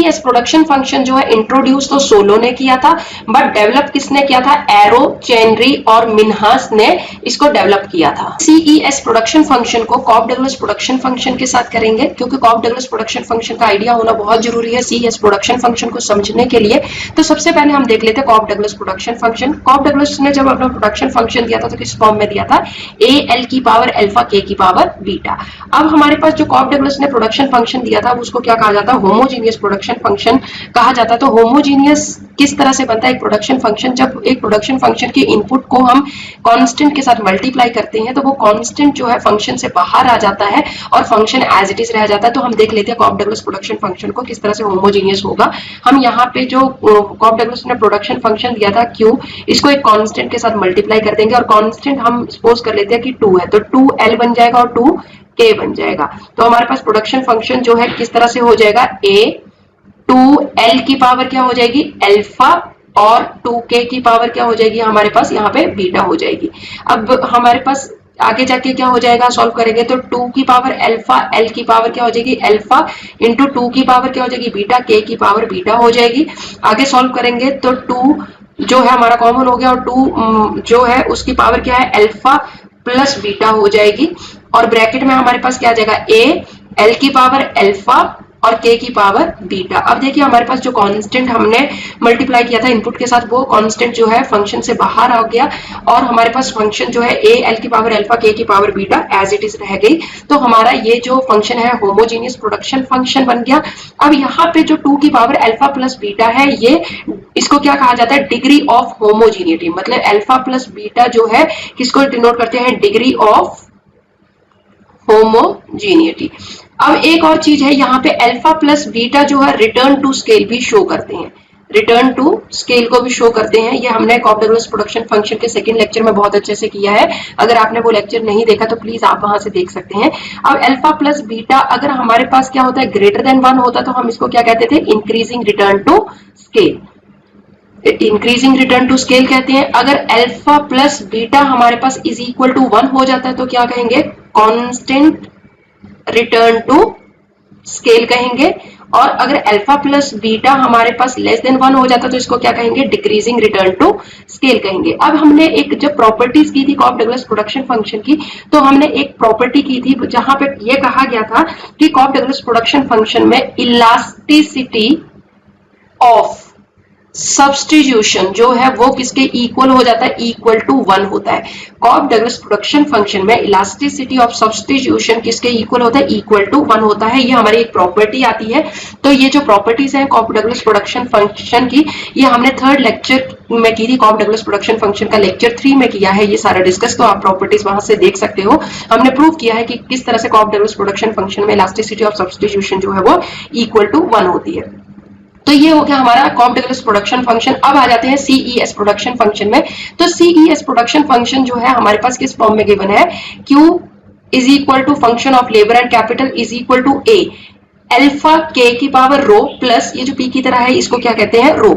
CES production function जो है introduce तो सोलो ने किया था, बट डेवलप किसने किया था? एरो, चेनरी और मिन्हास ने इसको डेवलप किया था। सीईएस प्रोडक्शन फंक्शन को कॉफ डगलस प्रोडक्शन फंक्शन के साथ करेंगे, क्योंकि कॉफ डगलस प्रोडक्शन फंक्शन का आइडिया होना बहुत जरूरी है सीईएस प्रोडक्शन फंक्शन को समझने के लिए। तो सबसे पहले हम देख लेते हैं कॉफ डगलस प्रोडक्शन फंक्शन। कॉफ डगलस ने जब अपना प्रोडक्शन फंक्शन दिया था तो किस फॉर्म में दिया था? ए एल की पावर अल्फा के की पावर बीटा। अब हमारे पास जो कॉफ डगलस ने प्रोडक्शन फंक्शन दिया था उसको क्या कहा जाता है? होमोजीनियस प्रोडक्शन फंक्शन कहा जाता है। तो होमोजीनियस किस तरह से बनता है एक प्रोडक्शन फंक्शन? जब एक प्रोडक्शन फंक्शन के इनपुट को हम कांस्टेंट के साथ मल्टीप्लाई करते हैं तो वो कांस्टेंट जो है फंक्शन से बाहर आ जाता है और फंक्शन एज इट इज रह जाता है। तो हम देख लेते हैं कॉफ डगलस प्रोडक्शन फंक्शन को किस तरह से होमोजीनियस होगा। हम यहाँ पे जो कॉफ डगलस ने प्रोडक्शन फंक्शन दिया था Q, इसको एक कांस्टेंट के साथ मल्टीप्लाई कर देंगे और कांस्टेंट हम सपोज कर लेते हैं कि 2 है, तो 2L बन जाएगा और 2K बन जाएगा। तो हमारे पास प्रोडक्शन फंक्शन जो है किस तरह से हो जाएगा? A 2L की पावर क्या हो जाएगी? अल्फा, और 2K की पावर क्या हो जाएगी? हमारे पास यहाँ पे बीटा हो जाएगी। अब हमारे पास आगे जाके क्या हो जाएगा? सॉल्व करेंगे तो 2 की पावर अल्फा, L की पावर क्या हो जाएगी? अल्फा इंटू 2 की पावर क्या हो जाएगी? बीटा, K की पावर बीटा हो जाएगी। आगे सॉल्व करेंगे तो 2 जो है हमारा कॉमन हो गया और 2 जो है उसकी पावर क्या है? अल्फा प्लस बीटा हो जाएगी। और ब्रैकेट में हमारे पास क्या आ जाएगा? A L की पावर अल्फा और K की पावर बीटा। अब देखिए हमारे पास जो कांस्टेंट हमने मल्टीप्लाई किया था इनपुट के साथ वो कांस्टेंट जो है फंक्शन से बाहर आ गया और हमारे पास फंक्शन जो है A L की पावर अल्फा K की power beta as it is रह गई। तो हमारा ये जो फंक्शन है होमोजीनियस प्रोडक्शन फंक्शन बन गया। अब यहाँ पे जो 2 की पावर अल्फा प्लस बीटा है, ये इसको क्या कहा जाता है? Degree of homogeneity. मतलब अल्फा प्लस बीटा जो है किसको डिनोट करते हैं? Degree of homogeneity. अब एक और चीज है, यहाँ पे अल्फा प्लस बीटा जो है रिटर्न टू स्केल भी शो करते हैं, रिटर्न टू स्केल को भी शो करते हैं। ये हमने कॉफ डगलस प्रोडक्शन फंक्शन के सेकंड लेक्चर में बहुत अच्छे से किया है। अगर आपने वो लेक्चर नहीं देखा तो प्लीज आप वहां से देख सकते हैं। अब अल्फा प्लस बीटा अगर हमारे पास क्या होता है? ग्रेटर देन 1 होता तो हम इसको क्या कहते थे? Increasing return to scale, increasing return to scale कहते हैं। अगर अल्फा प्लस बीटा हमारे पास इज इक्वल टू 1 हो जाता है तो क्या कहेंगे? कांस्टेंट रिटर्न टू स्केल कहेंगे। और अगर अल्फा प्लस बीटा हमारे पास लेस देन 1 हो जाता तो इसको क्या कहेंगे? डिक्रीजिंग रिटर्न टू स्केल कहेंगे। अब हमने एक जब प्रॉपर्टीज की थी कॉफ डगलस प्रोडक्शन फंक्शन की, तो हमने एक प्रॉपर्टी की थी जहां पे ये कहा गया था कि कॉफ डगलस प्रोडक्शन फंक्शन में इलास्टिसिटी ऑफ सब्स्टिट्यूशन जो है वो किसके इक्वल हो जाता है? इक्वल टू 1 होता है। कॉफ डगलस प्रोडक्शन फंक्शन में इलास्टिसिटी ऑफ सब्स्टिट्यूशन किसके इक्वल होता है? इक्वल टू 1 होता है। ये हमारी एक प्रॉपर्टी आती है। तो ये जो प्रॉपर्टीज हैं कॉफ डगलस प्रोडक्शन फंक्शन की, ये हमने थर्ड लेक्चर में की थी। कॉफ डगलस प्रोडक्शन फंक्शन का लेक्चर 3 में किया है ये सारा डिस्कस, तो आप प्रॉपर्टीज वहां से देख सकते हो। हमने प्रूव किया है कि किस तरह से कॉफ डगलस प्रोडक्शन फंक्शन में इलास्टिसिटी ऑफ सब्स्टिट्यूशन जो है वो इक्वल टू 1 होती है। तो ये हो गया हमारा कॉफ डगलस प्रोडक्शन फंक्शन। अब आ जाते हैं सीईएस प्रोडक्शन फंक्शन में। तो सीईएस प्रोडक्शन फंक्शन जो है हमारे पास किस फॉर्म में गिवन है? Q is equal to function of labour and capital is equal to A alpha K की पावर रो प्लस, ये जो P की तरह है इसको क्या कहते हैं? रो,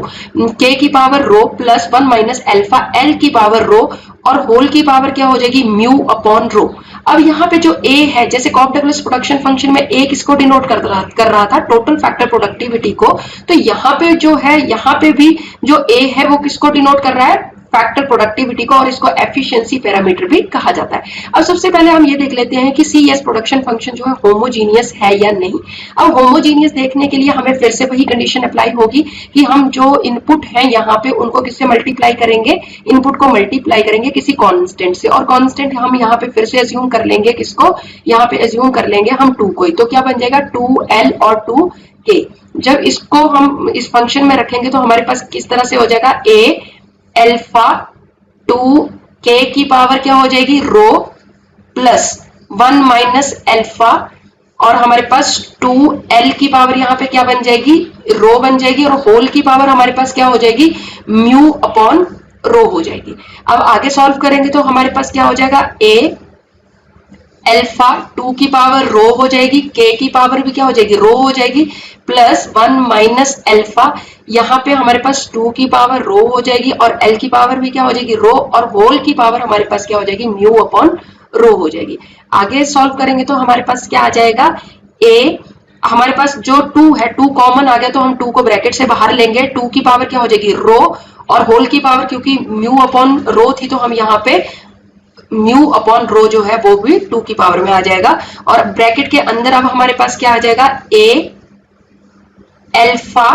K की power rho plus 1 minus alpha L की पावर रो और होल की पावर क्या हो जाएगी? Mu upon rho. अब यहाँ पे जो A है, जैसे कॉफ डगलस प्रोडक्शन फंक्शन में A किसको डिनोट कर रहा था? टोटल फैक्टर प्रोडक्टिविटी को। तो यहाँ पे जो है, यहाँ पे भी जो A है वो किसको डिनोट कर रहा है? फैक्टर प्रोडक्टिविटी को, और इसको एफिशिएंसी पैरामीटर भी कहा जाता है। अब सबसे पहले हम ये देख लेते हैं कि सीईएस प्रोडक्शन फंक्शन जो है होमोजीनियस है या नहीं। अब होमोजीनियस देखने के लिए हमें फिर से वही कंडीशन अप्लाई होगी कि हम जो इनपुट है यहाँ पे उनको किससे मल्टीप्लाई करेंगे? इनपुट को मल्टीप्लाई करेंगे किसी कांस्टेंट से, और कांस्टेंट हम यहाँ पे फिर से अज्यूम कर लेंगे किसको? यहाँ पे अज्यूम कर लेंगे हम 2 को। तो क्या बन जाएगा? 2L और 2K। जब इसको हम इस फंक्शन में रखेंगे तो हमारे पास किस तरह से हो जाएगा? A अल्फा 2K की पावर क्या हो जाएगी? रो प्लस 1 माइनस अल्फा, और हमारे पास 2L की पावर यहाँ पे क्या बन जाएगी? रो बन जाएगी, और होल की पावर हमारे पास क्या हो जाएगी? म्यू अपॉन रो हो जाएगी। अब आगे सॉल्व करेंगे तो हमारे पास क्या हो जाएगा? A अल्फा 2 की पावर रो हो जाएगी, K की पावर भी क्या हो जाएगी? रो हो जाएगी, प्लस 1 माइनस अल्फा, यहाँ पे हमारे पास 2 की पावर रो हो जाएगी और L की पावर भी क्या हो जाएगी? रो, और होल की पावर हमारे पास क्या हो जाएगी? म्यू अपॉन रो हो जाएगी। आगे सॉल्व करेंगे तो हमारे पास क्या आ जाएगा? A हमारे पास जो 2 है 2 कॉमन आ गया तो हम 2 को ब्रैकेट से बाहर लेंगे, 2 की पावर क्या हो जाएगी रो, और होल की पावर क्योंकि म्यू अपॉन रो थी तो हम यहाँ पे म्यू अपॉन रो जो है वो भी 2 की पावर में आ जाएगा। और ब्रैकेट के अंदर अब हमारे पास क्या आ जाएगा ए एल्फा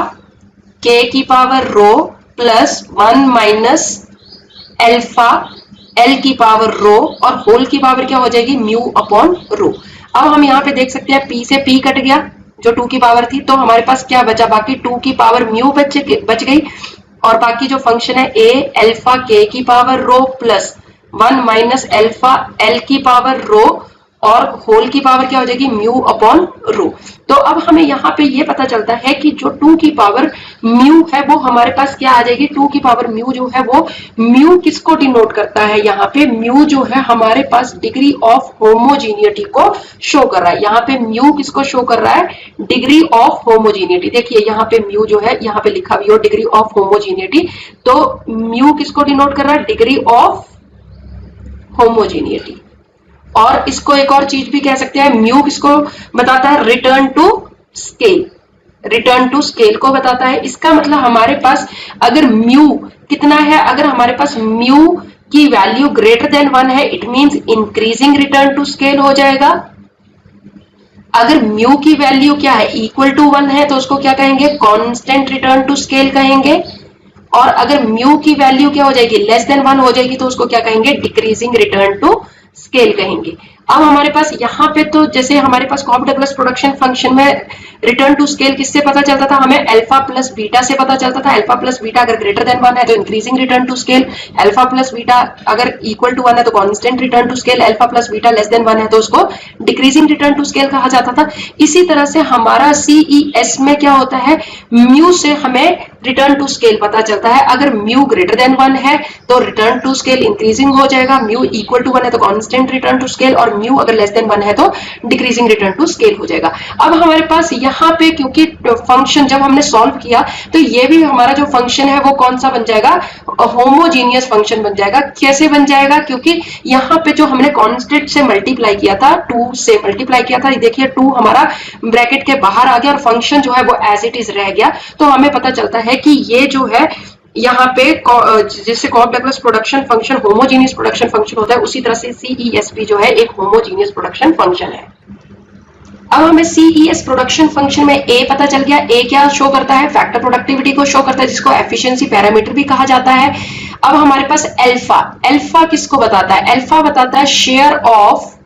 के की power rho plus 1 minus alpha L की पावर रो, और होल की पावर क्या हो जाएगी म्यू अपॉन रो। अब हम यहाँ पे देख सकते हैं पी से पी कट गया जो 2 की पावर थी, तो हमारे पास क्या बचा, बाकी 2 की पावर म्यू बच गई, और बाकी जो फंक्शन है ए एल्फा के की power rho plus 1 minus alpha L की पावर रो, और होल की पावर क्या हो जाएगी म्यू अपॉन रो। तो अब हमें यहाँ पे ये पता चलता है कि जो 2 की पावर म्यू है वो हमारे पास क्या आ जाएगी, 2 की पावर म्यू जो है वो म्यू किसको डिनोट करता है, यहाँ पे म्यू जो है हमारे पास डिग्री ऑफ होमोजीनियटी को शो कर रहा है। यहाँ पे म्यू किसको शो कर रहा है, डिग्री ऑफ होमोजीनियटी। देखिए यहाँ पे म्यू जो है यहाँ पे लिखा भी हो डिग्री ऑफ होमोजीनियटी, तो म्यू किसको डिनोट कर रहा है, डिग्री ऑफ होमोजीनियटी। और इसको एक और चीज भी कह सकते हैं, म्यू किसको बताता है, return to scale, return to scale को बताता है। इसका मतलब हमारे पास अगर म्यू कितना है, अगर हमारे पास म्यू की वैल्यू ग्रेटर देन 1 है, it means increasing return to scale हो जाएगा। अगर म्यू की वैल्यू क्या है, इक्वल टू 1 है, तो उसको क्या कहेंगे, कांस्टेंट रिटर्न टू स्केल कहेंगे। और अगर म्यू की वैल्यू क्या हो जाएगी, लेस देन 1 हो जाएगी, तो उसको क्या कहेंगे, डिक्रीजिंग रिटर्न टू स्केल कहेंगे। अब हमारे पास यहाँ पे तो जैसे हमारे पास कॉफ डगलस प्रोडक्शन फंक्शन में रिटर्न टू स्केल किससे पता चलता था, हमें अल्फा प्लस बीटा से पता चलता था। अल्फा प्लस बीटा अगर ग्रेटर देन 1 है तो increasing return to scale, alpha plus beta अगर इक्वल टू 1 है तो constant return to scale, alpha plus beta less than 1 है तो उसको डिक्रीजिंग रिटर्न टू स्केल कहा जाता था। इसी तरह से हमारा सीईएस में क्या होता है, म्यू से हमें रिटर्न टू स्केल पता चलता है। अगर म्यू ग्रेटर देन 1 है तो रिटर्न टू स्केल इंक्रीजिंग हो जाएगा, म्यू इक्वल टू 1 है तो कांस्टेंट रिटर्न टू स्केल, और म्यू अगर लेस देन 1 है तो डिक्रीजिंग रिटर्न टू स्केल हो जाएगा। अब हमारे पास यहाँ पे क्योंकि फंक्शन जब हमने सॉल्व किया तो ये भी हमारा जो फंक्शन है वो कौन सा बन जाएगा, होमोजीनियस फंक्शन बन जाएगा। कैसे बन जाएगा, क्योंकि यहाँ पे जो हमने कांस्टेंट से मल्टीप्लाई किया था, 2 से मल्टीप्लाई किया था, देखिए 2 हमारा ब्रैकेट के बाहर आ गया और फंक्शन जो है वो एज इट इज रह गया। तो हमें पता चलता है कि ये जो है यहाँ पे जिससे Cobb Douglas production function homogeneous production function होता है, उसी तरह से सीईएसपी जो है एक होमोजीनियस प्रोडक्शन फंक्शन है। अब हमें सीईएस प्रोडक्शन फंक्शन में ए पता चल गया। ए क्या शो करता है, फैक्टर प्रोडक्टिविटी को शो करता है, जिसको एफिशिएंसी पैरामीटर भी कहा जाता है। अब हमारे पास अल्फा, अल्फा किसको बताता है, अल्फा बताता है शेयर ऑफ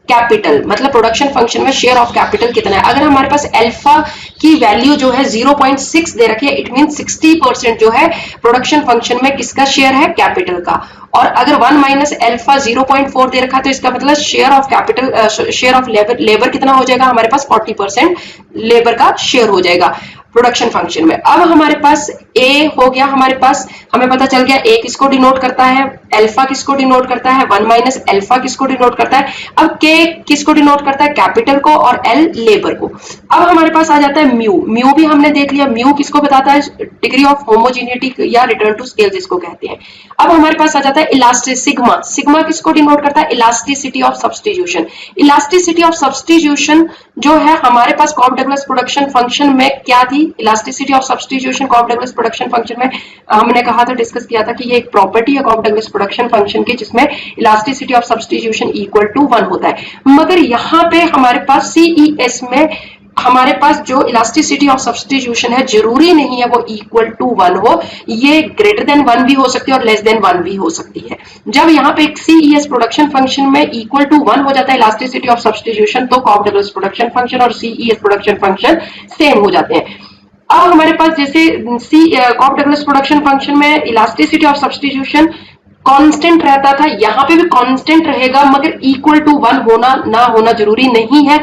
कैपिटल, मतलब प्रोडक्शन फंक्शन में शेयर ऑफ कैपिटल कितना है। अगर हमारे पास अल्फा की वैल्यू जो है 0.6 दे रखी है, इट मीन 60% जो है प्रोडक्शन फंक्शन में किसका शेयर है, कैपिटल का। और अगर 1 माइनस अल्फा 0.4 दे रखा है तो इसका मतलब share of capital, share of labour कितना हो जाएगा, हमारे पास 40% लेबर का शेयर हो जाएगा प्रोडक्शन फंक्शन में। अब हमारे पास ए हो गया, हमारे पास हमें पता चल गया ए किसको डिनोट करता है, अल्फा किसको डिनोट करता है, 1 माइनस अल्फा किसको डिनोट करता है। अब के किसको डिनोट करता है, कैपिटल को, और एल लेबर को। अब हमारे पास आ जाता है म्यू, म्यू भी हमने देख लिया, म्यू किसको बताता है, डिग्री ऑफ होमोजीनियटी या रिटर्न टू स्केल जिसको कहते हैं। अब हमारे पास आ जाता है इलास्टिक, सिग्मा, सिग्मा किसको डिनोट करता है, elasticity of substitution. Elasticity of substitution जो है हमारे पास कॉफ डगलस प्रोडक्शन फंक्शन में क्या थी, elasticity of substitution Cobb Douglas production function में हमने कहा था, डिस्कस किया था कि ये एक प्रॉपर्टी है कॉफ डगलस प्रोडक्शन फंक्शन की, जिसमें elasticity of substitution equal to 1 होता है। मगर यहाँ पे हमारे पास सीईएस में हमारे पास जो इलास्टिसिटी ऑफ सब्स्टिट्यूशन है जरूरी नहीं है वो इक्वल टू 1 हो, ये ग्रेटर देन 1 भी हो सकती है और लेस देन 1 भी हो सकती है। जब यहाँ पे एक सीईएस प्रोडक्शन फंक्शन में इक्वल टू 1 हो जाता है इलास्टिसिटी ऑफ सब्स्टिट्यूशन, तो कॉफ डगलस प्रोडक्शन फंक्शन और सीईएस प्रोडक्शन फंक्शन सेम हो जाते हैं। अब हमारे पास जैसे कॉफ डगलस प्रोडक्शन फंक्शन में इलास्टिसिटी ऑफ सब्स्टिट्यूशन कांस्टेंट रहता था, यहाँ पे भी कांस्टेंट रहेगा, मगर इक्वल टू 1 होना ना होना जरूरी नहीं है।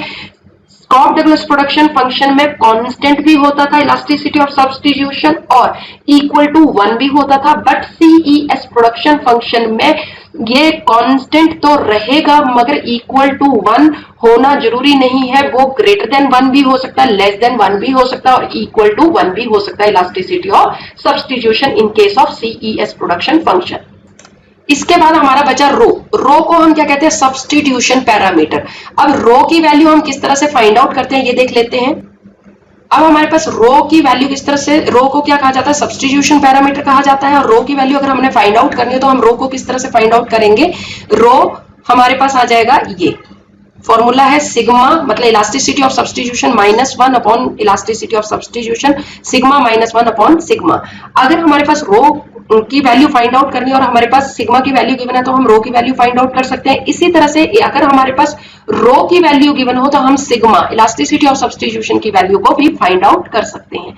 कॉफ डगलस प्रोडक्शन फंक्शन में कांस्टेंट भी होता था इलास्टिसिटी ऑफ सब्स्टिट्यूशन और इक्वल टू 1 भी होता था, बट सीईएस प्रोडक्शन फंक्शन में ये कांस्टेंट तो रहेगा मगर इक्वल टू 1 होना जरूरी नहीं है, वो ग्रेटर देन 1 भी हो सकता है, लेस देन 1 भी हो सकता है और इक्वल टू 1 भी हो सकता है elasticity of substitution in case of CES production function. इसके बाद हमारा बचा रो, रो को हम क्या कहते हैं, सब्स्टिट्यूशन पैरामीटर। अब रो की वैल्यू हम किस तरह से फाइंड आउट करते हैं ये देख लेते हैं। अब हमारे पास रो की वैल्यू किस तरह से, रो को क्या कहा जाता है, सब्स्टिट्यूशन पैरामीटर कहा जाता है। और रो की वैल्यू अगर हमने फाइंड आउट करनी है तो हम रो को किस तरह से फाइंड आउट करेंगे, रो हमारे पास आ जाएगा, ये फॉर्मूला है सिग्मा मतलब elasticity of substitution -1 upon elasticity of substitution, sigma -1 upon sigma. अगर हमारे पास रो की वैल्यू फाइंड आउट करनी है और हमारे पास सिग्मा की वैल्यू गिवन है तो हम रो की वैल्यू फाइंड आउट कर सकते हैं। इसी तरह से अगर हमारे पास रो की वैल्यू गिवन हो तो हम सिग्मा इलास्टिसिटी ऑफ सब्स्टिट्यूशन की वैल्यू को भी फाइंड आउट कर सकते हैं।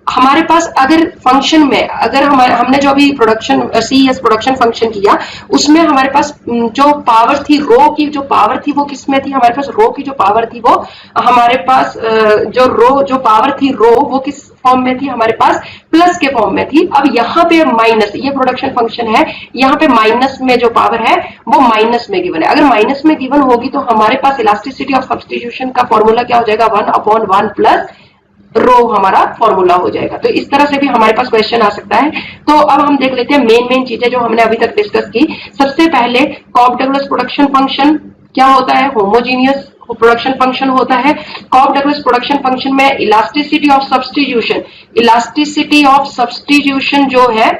हमारे पास अगर फंक्शन में अगर हमने जो अभी प्रोडक्शन सीईएस प्रोडक्शन फंक्शन किया उसमें हमारे पास जो पावर थी, रो की जो पावर थी वो किस में थी, हमारे पास रो की जो पावर थी वो हमारे पास जो पावर थी रो वो किस फॉर्म में थी, हमारे पास प्लस के फॉर्म में थी। अब यहाँ पे माइनस, ये प्रोडक्शन फंक्शन है, यहाँ पे माइनस में जो पावर है वो माइनस में गिवन है। अगर माइनस में गिवन होगी तो हमारे पास इलास्टिसिटी ऑफ सब्स्टिट्यूशन का फॉर्मूला क्या हो जाएगा, 1/1 प्लस रो हमारा फॉर्मूला हो जाएगा। तो इस तरह से भी हमारे पास क्वेश्चन आ सकता है। तो अब हम देख लेते हैं मेन चीजें जो हमने अभी तक डिस्कस की। सबसे पहले कॉफ-डगलस प्रोडक्शन फंक्शन क्या होता है, होमोजीनियस प्रोडक्शन फंक्शन होता है। कॉफ-डगलस प्रोडक्शन फंक्शन में elasticity of substitution, elasticity of substitution जो है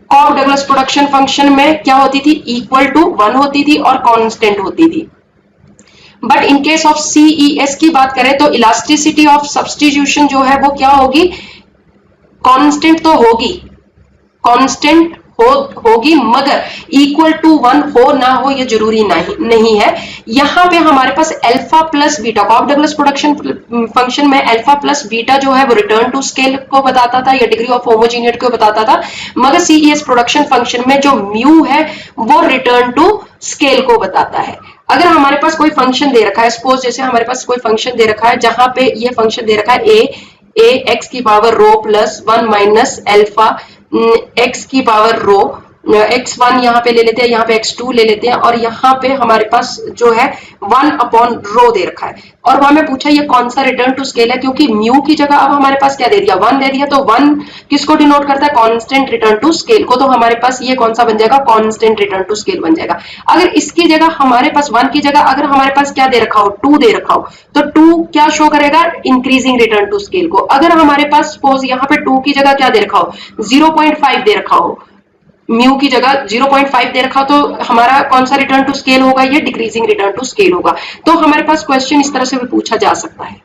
कॉफ-डगलस प्रोडक्शन फंक्शन में क्या होती थी, इक्वल टू 1 होती थी और कांस्टेंट होती थी। But in case of CES की बात करें तो इलास्टिसिटी ऑफ सब्स्टिट्यूशन जो है वो क्या होगी, कांस्टेंट तो होगी, कांस्टेंट होगी मगर इक्वल टू 1 हो ना हो ये जरूरी नहीं है। यहाँ पे हमारे पास alpha plus beta, Cobb Douglas production function में अल्फा प्लस बीटा जो है वो रिटर्न टू स्केल को बताता था या डिग्री ऑफ होमोजीनियस को बताता था, मगर सीईएस प्रोडक्शन फंक्शन में जो म्यू है वो रिटर्न टू स्केल को बताता है। अगर हमारे पास कोई फंक्शन दे रखा है, सपोज जैसे हमारे पास कोई फंक्शन दे रखा है जहां पे ये फंक्शन दे रखा है ए एक्स की power rho plus 1 minus alpha x की पावर रो, x1 यहाँ पे ले लेते हैं, यहाँ पे x2 ले लेते हैं और यहाँ पे हमारे पास जो है 1 अपॉन रो दे रखा है। और वहां में पूछा ये कौन सा रिटर्न टू स्केल है, क्योंकि म्यू की जगह अब हमारे पास क्या दे दिया, 1 दे दिया, तो 1 किसको डिनोट करता है, कांस्टेंट रिटर्न टू स्केल को। तो हमारे पास ये कौन सा बन जाएगा, कांस्टेंट रिटर्न टू स्केल बन जाएगा। अगर इसकी जगह हमारे पास 1 की जगह अगर हमारे पास क्या दे रखा हो, 2 दे रखा हो, तो 2 क्या शो करेगा, इंक्रीजिंग रिटर्न टू स्केल को। अगर हमारे पास सपोज यहाँ पे 2 की जगह क्या दे रखा हो, 0.5 दे रखा हो, म्यू की जगह 0.5 दे रखा तो हमारा कौन सा रिटर्न टू स्केल होगा, ये डिक्रीजिंग रिटर्न टू स्केल होगा। तो हमारे पास क्वेश्चन इस तरह से भी पूछा जा सकता है।